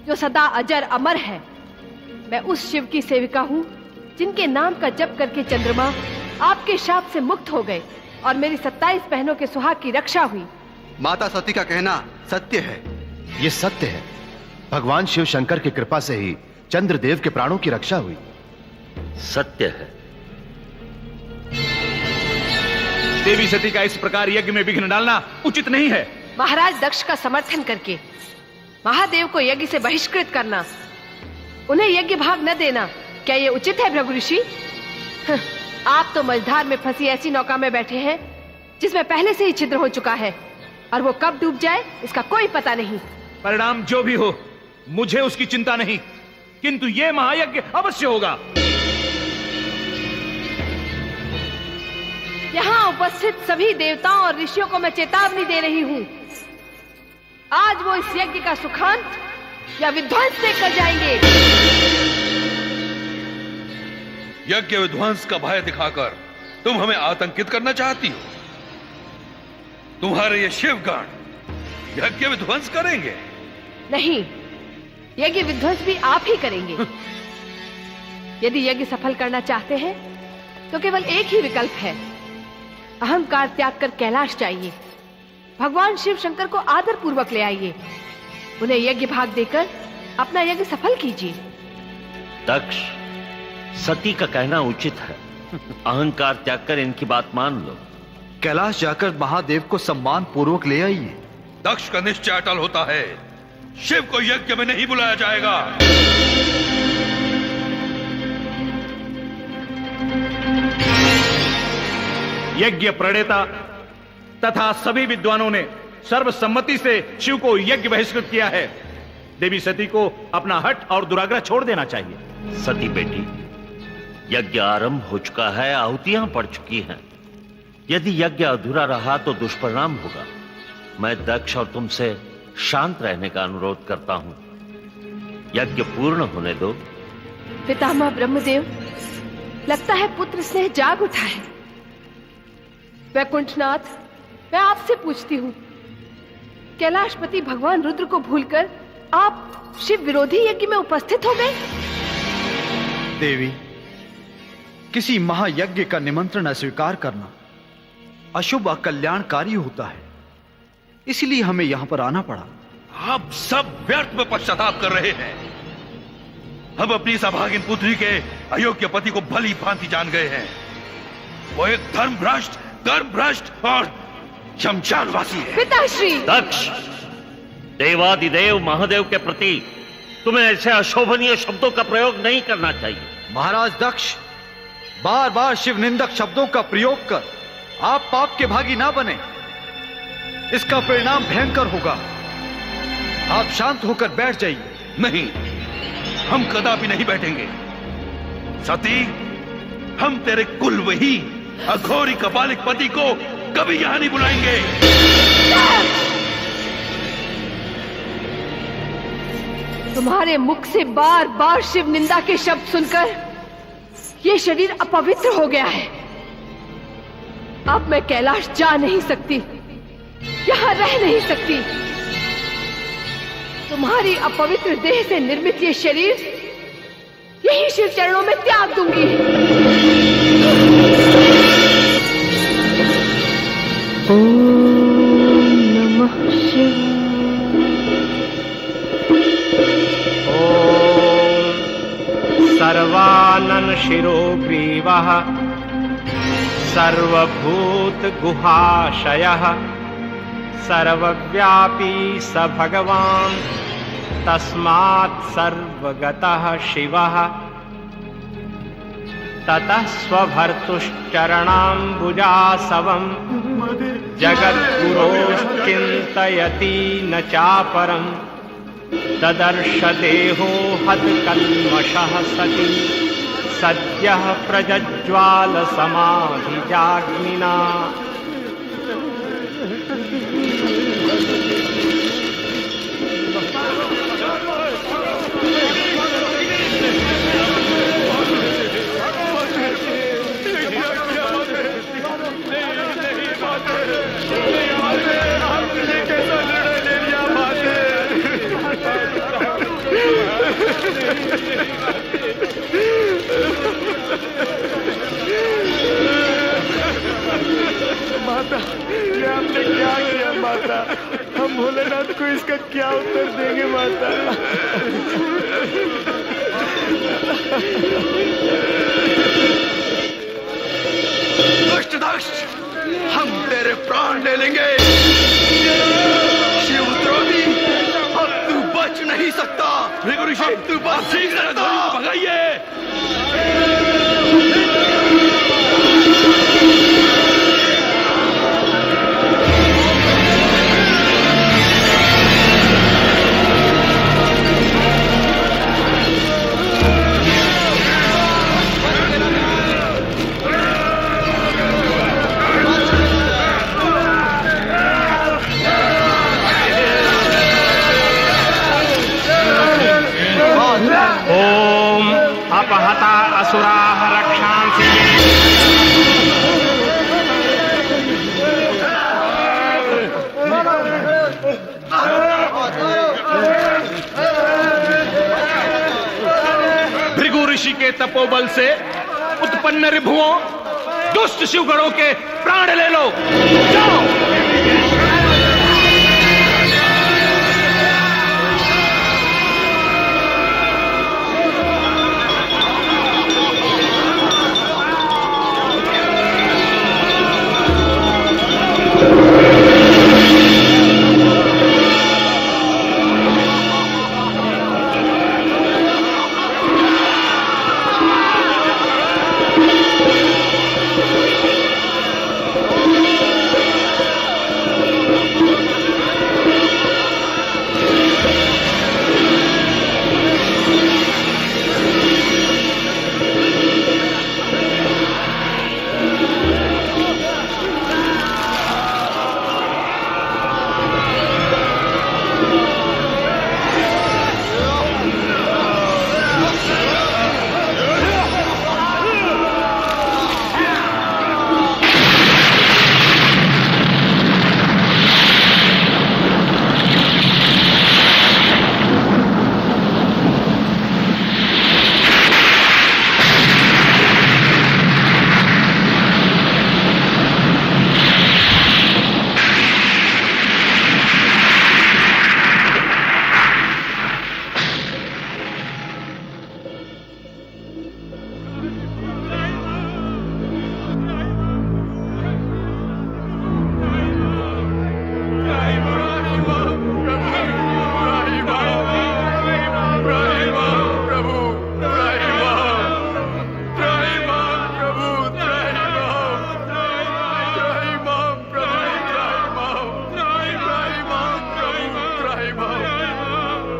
जो सदा अजर अमर है। मैं उस शिव की सेविका हूँ जिनके नाम का जप करके चंद्रमा आपके शाप से मुक्त हो गए और मेरी 27 बहनों के सुहाग की रक्षा हुई। माता सती का कहना सत्य है। ये सत्य है। भगवान शिव शंकर की कृपा से ही चंद्रदेव के प्राणों की रक्षा हुई। सत्य है। देवी सती का इस प्रकार यज्ञ में विघ्न डालना उचित नहीं है। महाराज दक्ष का समर्थन करके महादेव को यज्ञ से बहिष्कृत करना, उन्हें यज्ञ भाग न देना, क्या ये उचित है भृगु ऋषि? आप तो मझधार में फंसी ऐसी नौका में बैठे हैं जिसमें पहले से ही छिद्र हो चुका है और वो कब डूब जाए इसका कोई पता नहीं। परिणाम जो भी हो मुझे उसकी चिंता नहीं, किंतु ये महायज्ञ अवश्य होगा। यहाँ उपस्थित सभी देवताओं और ऋषियों को मैं चेतावनी दे रही हूँ, आज वो इस यज्ञ का सुखांत या विध्वंस देकर जाएंगे। यज्ञ विध्वंस का भय दिखाकर तुम हमें आतंकित करना चाहती हो। तुम्हारे ये शिवगण यज्ञ विध्वंस करेंगे? नहीं, यज्ञ विध्वंस भी आप ही करेंगे। यदि यज्ञ सफल करना चाहते हैं तो केवल एक ही विकल्प है, अहंकार त्याग कर कैलाश जाइए, भगवान शिव शंकर को आदर पूर्वक ले आइए, उन्हें यज्ञ भाग देकर अपना यज्ञ सफल कीजिए। दक्ष, सती का कहना उचित है। अहंकार त्याग कर इनकी बात मान लो। कैलाश जाकर महादेव को सम्मान पूर्वक ले आइए। दक्ष का निश्चय अटल होता है, शिव को यज्ञ में नहीं बुलाया जाएगा। यज्ञ प्रणेता तथा सभी विद्वानों ने सर्वसम्मति से शिव को यज्ञ बहिष्कृत किया है। देवी सती को अपना हठ और दुराग्रह छोड़ देना चाहिए। सती बेटी, यज्ञ आरंभ हो चुका है, आहुतियां पड़ चुकी हैं। यदि यज्ञ अधूरा रहा तो दुष्परिणाम होगा। मैं दक्ष और तुमसे शांत रहने का अनुरोध करता हूं। यज्ञ पूर्ण होने दो। पितामह ब्रह्मदेव, लगता है पुत्र स्नेह जाग उठा है। वैकुंठनाथ, मैं आपसे पूछती हूँ, कैलाशपति भगवान रुद्र को भूलकर आप शिव विरोधी यज्ञ में उपस्थित हो गए? देवी, किसी महायज्ञ का निमंत्रण अस्वीकार करना अशुभ अकल्याणकारी होता है, इसलिए हमें यहां पर आना पड़ा। आप सब व्यर्थ में पश्चाताप कर रहे हैं। हम अपनी इस अभागिन पुत्री के अयोग्य पति को भली भांति जान गए हैं। वो एक धर्मभ्रष्ट, कर्मभ्रष्ट और शमशानवासी है। पिताश्री! दक्ष, देवादिदेव महादेव के प्रति तुम्हें ऐसे अशोभनीय शब्दों का प्रयोग नहीं करना चाहिए। महाराज दक्ष, बार बार शिव निंदक शब्दों का प्रयोग कर आप पाप के भागी ना बने, इसका परिणाम भयंकर होगा। आप शांत होकर बैठ जाइए। नहीं, हम कदापि नहीं बैठेंगे। सती, हम तेरे कुल वही अघोरी कपालिक पति को कभी यहां नहीं बुलाएंगे। तुम्हारे मुख से बार बार शिव निंदा के शब्द सुनकर ये शरीर अपवित्र हो गया है। अब मैं कैलाश जा नहीं सकती, यहां रह नहीं सकती। तुम्हारी अपवित्र देह से निर्मित ये शरीर यही शिव चरणों में त्याग दूंगी। ओम नमः शिवाय। सर्वानन शिरोग्रीवः सर्वभूत गुहाशयः सर्वव्यापी स भगवान् तस्मात् सर्वगतः शिवः ततः स्वभर्तुश्चरणाम्बुजासवं जगद्गुरोश्चिन्तयति न चापरं ददर्श देहो हतकल्मषः सति सद्यः प्रज्ज्वाल समाधिजाग्निना। माता, ये आपने क्या किया माता? हम भोलेनाथ को इसका क्या उत्तर देंगे माता? दुष्ट दक्ष, हम तेरे प्राण ले लेंगे। शिवद्रोही, अब तू बच नहीं सकता। ऋषि, तू बच नहीं सकता। भगाइए। ओम अपहता असुराः रक्षांसि भृगु ऋषि के तपोबल से उत्पन्न रिभुओं, दुष्ट शिवगणों के प्राण ले लो। जाओ।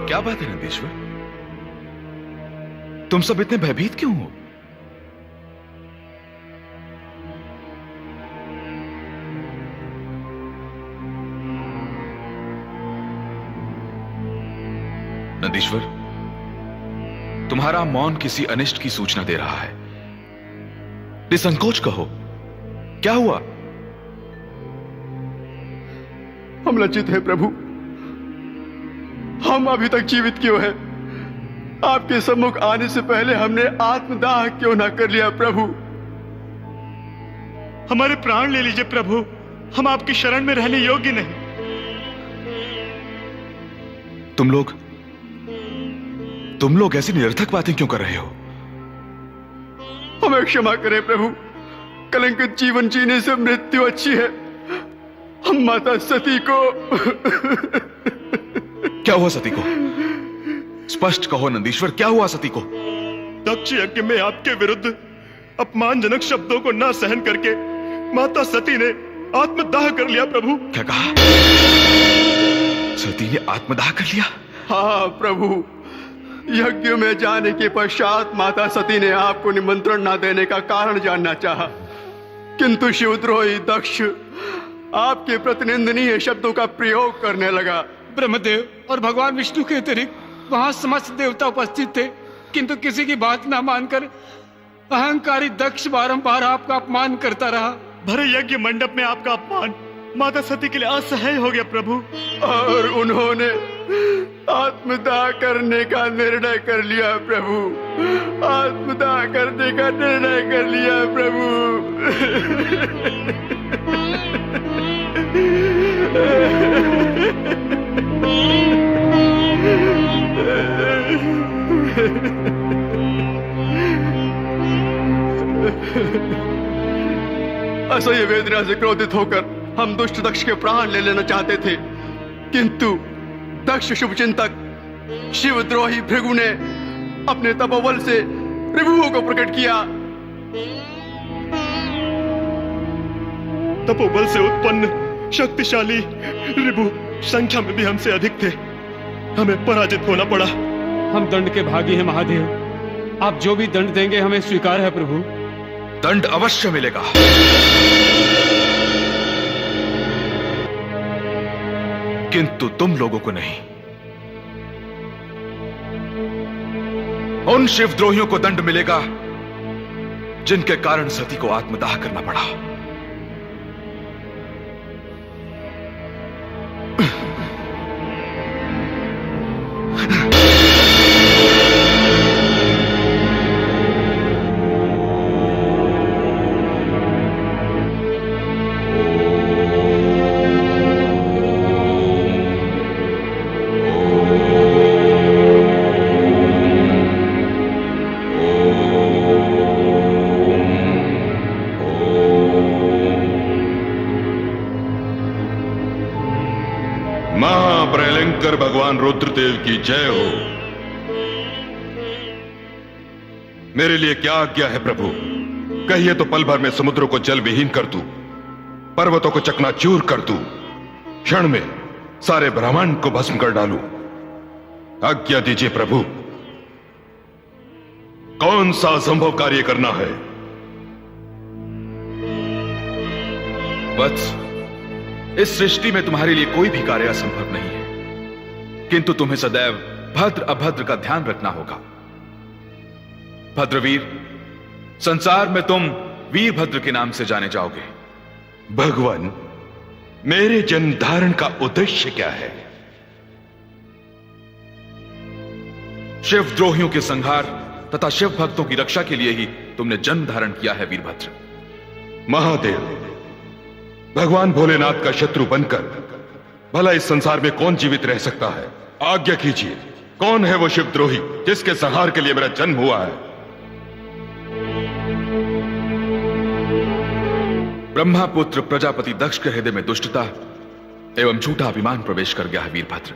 क्या बात है नंदीश्वर, तुम सब इतने भयभीत क्यों हो? नंदीश्वर, तुम्हारा मौन किसी अनिष्ट की सूचना दे रहा है। निसंकोच कहो, क्या हुआ? हम लज्जित हैं प्रभु, हम अभी तक जीवित क्यों हैं? आपके सम्मुख आने से पहले हमने आत्मदाह क्यों ना कर लिया प्रभु? हमारे प्राण ले लीजिए प्रभु, हम आपकी शरण में रहने योग्य नहीं। तुम लोग ऐसी निरर्थक बातें क्यों कर रहे हो? हमें क्षमा करें प्रभु, कलंकित जीवन जीने से मृत्यु अच्छी है। हम माता सती को क्या हुआ सती को? स्पष्ट कहो नंदीश्वर, क्या हुआ सती को? दक्ष यज्ञ में आपके विरुद्ध अपमानजनक शब्दों को न सहन करके माता सती ने आत्मदाह कर लिया प्रभु। क्या कहा? सती ने आत्मदाह कर लिया? हाँ प्रभु, यज्ञ में जाने के पश्चात माता सती ने आपको निमंत्रण न देने का कारण जानना चाहा, किंतु शिवद्रोही दक्ष आपके प्रतिनिंदनीय शब्दों का प्रयोग करने लगा। ब्रह्मदेव और भगवान विष्णु के अतिरिक्त वहां समस्त देवता उपस्थित थे, किंतु किसी की बात ना मानकर अहंकारी दक्ष बारंबार आपका अपमान करता रहा। भरे यज्ञ मंडप में आपका अपमान माता सती के लिए असह्य हो गया प्रभु। और उन्होंने आत्मदाह करने का निर्णय कर लिया प्रभु, आत्मदाह करने का निर्णय कर लिया प्रभु। असह्य वेदना से क्रोधित होकर हम दुष्ट दक्ष के प्राण ले लेना चाहते थे, किंतु दक्ष शुभचिंतक शिवद्रोही भृगु ने अपने तपोबल से रिभुओं को प्रकट किया। तपोबल से उत्पन्न शक्तिशाली रिभु संख्या में भी हमसे अधिक थे, हमें पराजित होना पड़ा। हम दंड के भागी हैं महादेव, आप जो भी दंड देंगे हमें स्वीकार है प्रभु। दंड अवश्य मिलेगा, किंतु तुम लोगों को नहीं। उन शिवद्रोहियों को दंड मिलेगा जिनके कारण सती को आत्मदाह करना पड़ा। महाप्रलयंकर भगवान रुद्रदेव की जय हो। मेरे लिए क्या आज्ञा है प्रभु? कहिए तो पल भर में समुद्र को जल विहीन कर दूं, पर्वतों को चकनाचूर कर दूं, क्षण में सारे ब्रह्मांड को भस्म कर डालूं। आज्ञा दीजिए प्रभु, कौन सा असंभव कार्य करना है? वत्स, इस सृष्टि में तुम्हारे लिए कोई भी कार्य असंभव नहीं है, किंतु तुम्हें सदैव भद्र अभद्र का ध्यान रखना होगा। भद्रवीर, संसार में तुम वीरभद्र के नाम से जाने जाओगे। भगवान, मेरे जन्म धारण का उद्देश्य क्या है? शिवद्रोहियों के संहार तथा शिव भक्तों की रक्षा के लिए ही तुमने जन्म धारण किया है वीरभद्र। महादेव, भगवान भोलेनाथ का शत्रु बनकर भला इस संसार में कौन जीवित रह सकता है? आज्ञा कीजिए, कौन है वो शिवद्रोही जिसके संहार के लिए मेरा जन्म हुआ है? ब्रह्मापुत्र प्रजापति दक्ष के हृदय में दुष्टता एवं झूठा अभिमान प्रवेश कर गया है वीरभद्र।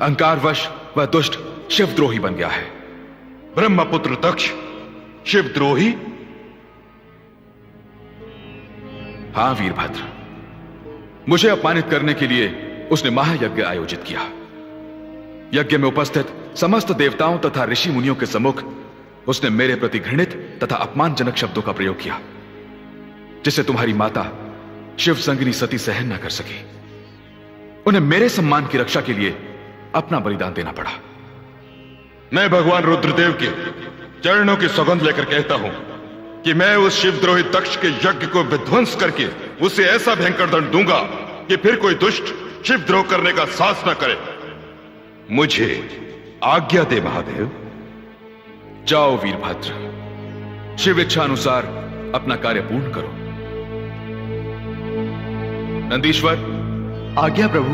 अहंकारवश वह दुष्ट शिवद्रोही बन गया है। ब्रह्मपुत्र दक्ष शिवद्रोही? हां वीरभद्र, मुझे अपमानित करने के लिए उसने महायज्ञ आयोजित किया। यज्ञ में उपस्थित समस्त देवताओं तथा ऋषि मुनियों के सम्मुख उसने मेरे प्रति घृणित तथा अपमानजनक शब्दों का प्रयोग किया, जिसे तुम्हारी माता शिव संगिनी सती सहन न कर सकी। उन्हें मेरे सम्मान की रक्षा के लिए अपना बलिदान देना पड़ा। मैं भगवान रुद्रदेव के चरणों की सौगंध लेकर कहता हूं कि मैं उस शिवद्रोही दक्ष के यज्ञ को विध्वंस करके उसे ऐसा भयंकर दंड दूंगा कि फिर कोई दुष्ट शिवद्रोह करने का साहस न करे। मुझे आज्ञा दे महादेव। जाओ वीरभद्र, शिव इच्छा अनुसार अपना कार्य पूर्ण करो। नंदीश्वर, आज्ञा प्रभु।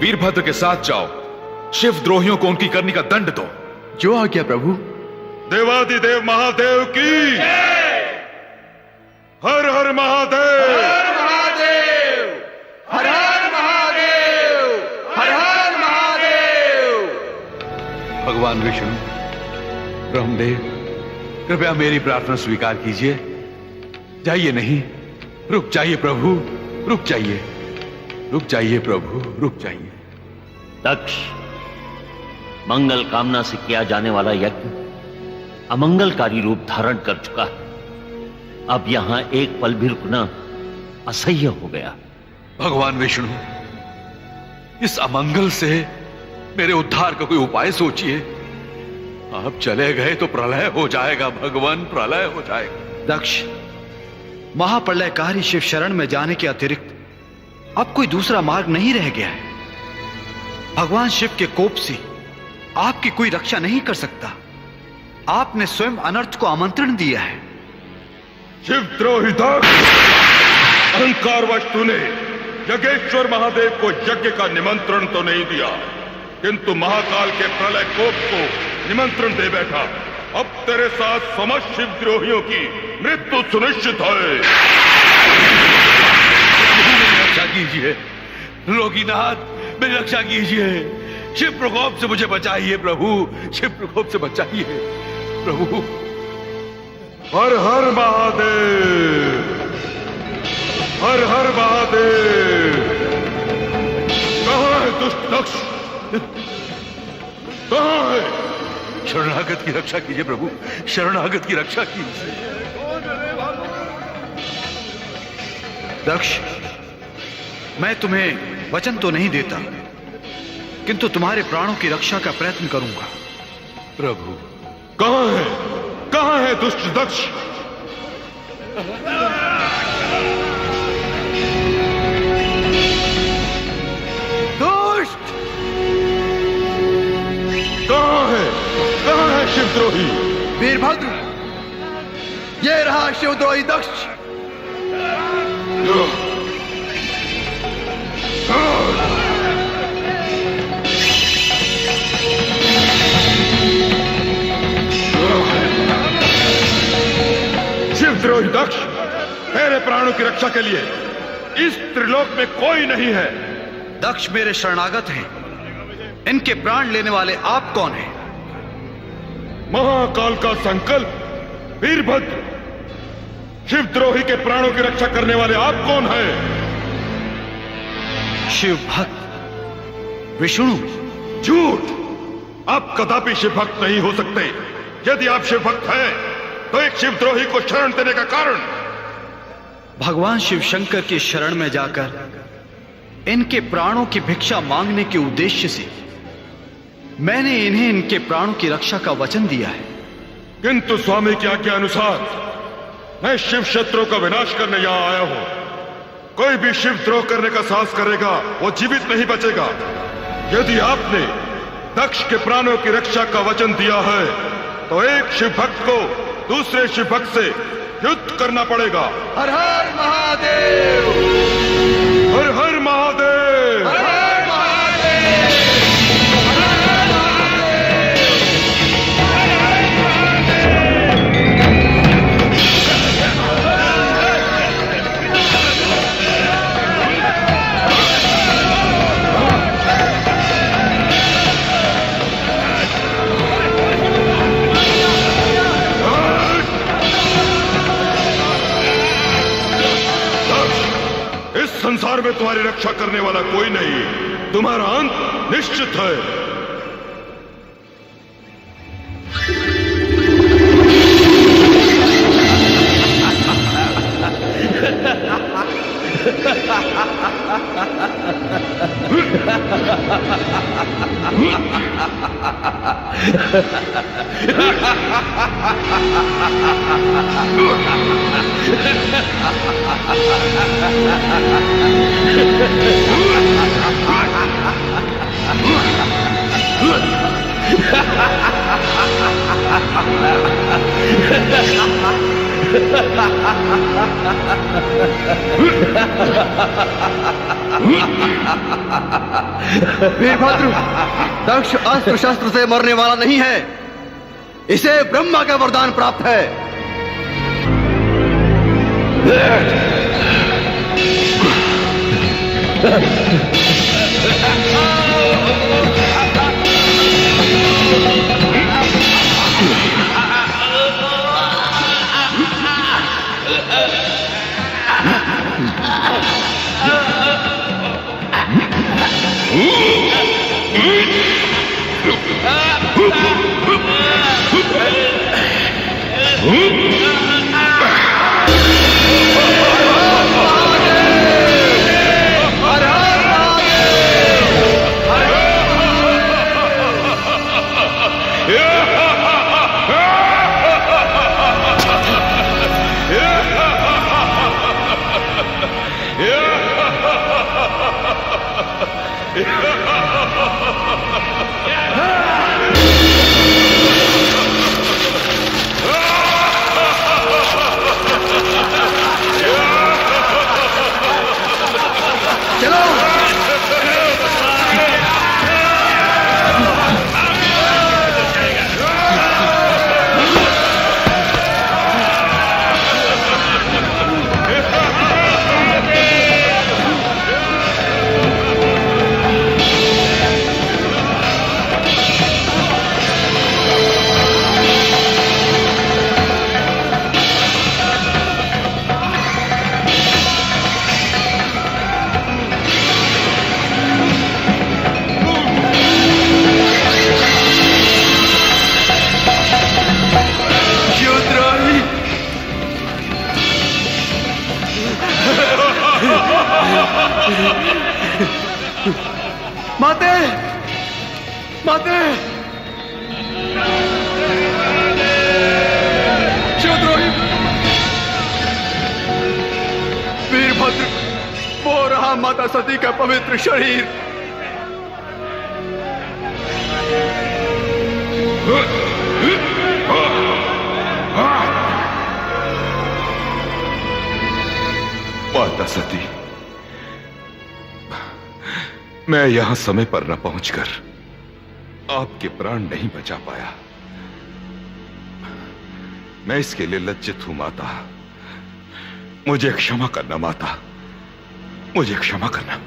वीरभद्र के साथ जाओ, शिवद्रोहियों को उनकी करनी का दंड दो। जो आज्ञा प्रभु। देवादिदेव महादेव की हर हर महादेव, हर महादेव, हर हर महादेव, हर हर महादेव। भगवान विष्णु, ब्रह्मदेव, कृपया मेरी प्रार्थना स्वीकार कीजिए। जाइए नहीं, रुक जाइए प्रभु, रुक जाइए, रुक जाइए प्रभु, रुक जाइए। दक्ष, मंगल कामना से किया जाने वाला यज्ञ अमंगलकारी रूप धारण कर चुका है। अब यहां एक पल भी रुकना असह्य हो गया। भगवान विष्णु, इस अमंगल से मेरे उद्धार का कोई उपाय सोचिए। आप चले गए तो प्रलय हो जाएगा भगवान, प्रलय हो जाएगा। दक्ष, महाप्रलयकारी शिव शरण में जाने के अतिरिक्त अब कोई दूसरा मार्ग नहीं रह गया है। भगवान शिव के कोप से आपकी कोई रक्षा नहीं कर सकता। आपने स्वयं अनर्थ को आमंत्रण दिया है। शिवद्रोही दक्ष, अहंकारवश तूने यज्ञेश्वर महादेव को यज्ञ का निमंत्रण तो नहीं दिया, किंतु महाकाल के प्रलय कोप को निमंत्रण दे बैठा। अब तेरे साथ समस्त शिवद्रोहियों की मृत्यु सुनिश्चित है। रक्षा कीजिए लोकीनाथ, मेरी रक्षा कीजिए। शिव प्रकोप से मुझे बचाइए प्रभु, शिव प्रकोप से बचाइए प्रभु। हर हर महादेव, हर हर महादेव। कहां है दुष्ट दक्ष, कहां है? शरणागत की रक्षा कीजिए प्रभु, शरणागत की रक्षा कीजिए। दक्ष, मैं तुम्हें वचन तो नहीं देता, किंतु तुम्हारे प्राणों की रक्षा का प्रयत्न करूंगा। प्रभु कहां है दुष्ट दक्ष? दुष्ट कहां है शिवद्रोही? वीरभद्र, ये रहा शिवद्रोही दक्ष। शिवद्रोही दक्ष, मेरे प्राणों की रक्षा के लिए इस त्रिलोक में कोई नहीं है। दक्ष मेरे शरणागत हैं, इनके प्राण लेने वाले आप कौन हैं? महाकाल का संकल्प वीरभद्र, शिवद्रोही के प्राणों की रक्षा करने वाले आप कौन हैं? शिव भक्त विष्णु। झूठ, आप कदापि शिव भक्त नहीं हो सकते। यदि आप शिव भक्त हैं तो एक शिवद्रोही को शरण देने का कारण? भगवान शिव शंकर की शरण में जाकर इनके प्राणों की भिक्षा मांगने के उद्देश्य से मैंने इन्हें इनके प्राणों की रक्षा का वचन दिया है। किंतु स्वामी की आज्ञा अनुसार मैं शिव शत्रुओं का विनाश करने यहां आया हूं। कोई भी शिवद्रोह करने का साहस करेगा वो जीवित नहीं बचेगा। यदि आपने दक्ष के प्राणों की रक्षा का वचन दिया है तो एक शिव भक्त को दूसरे शिव भक्त से युद्ध करना पड़ेगा। हर हर महादेव, हर हर महादेव, हर हर महादेव। संसार में तुम्हारी रक्षा करने वाला कोई नहीं। तुम्हारा अंत निश्चित है। वीरभद्र, दक्ष अस्त्र शस्त्र से मरने वाला नहीं है, इसे ब्रह्मा का वरदान प्राप्त है। माता सती का पवित्र शरीर। माता सती, मैं यहां समय पर न पहुंचकर आपके प्राण नहीं बचा पाया। मैं इसके लिए लज्जित हूं माता। मुझे क्षमा करना माता, मुझे क्षमा करना।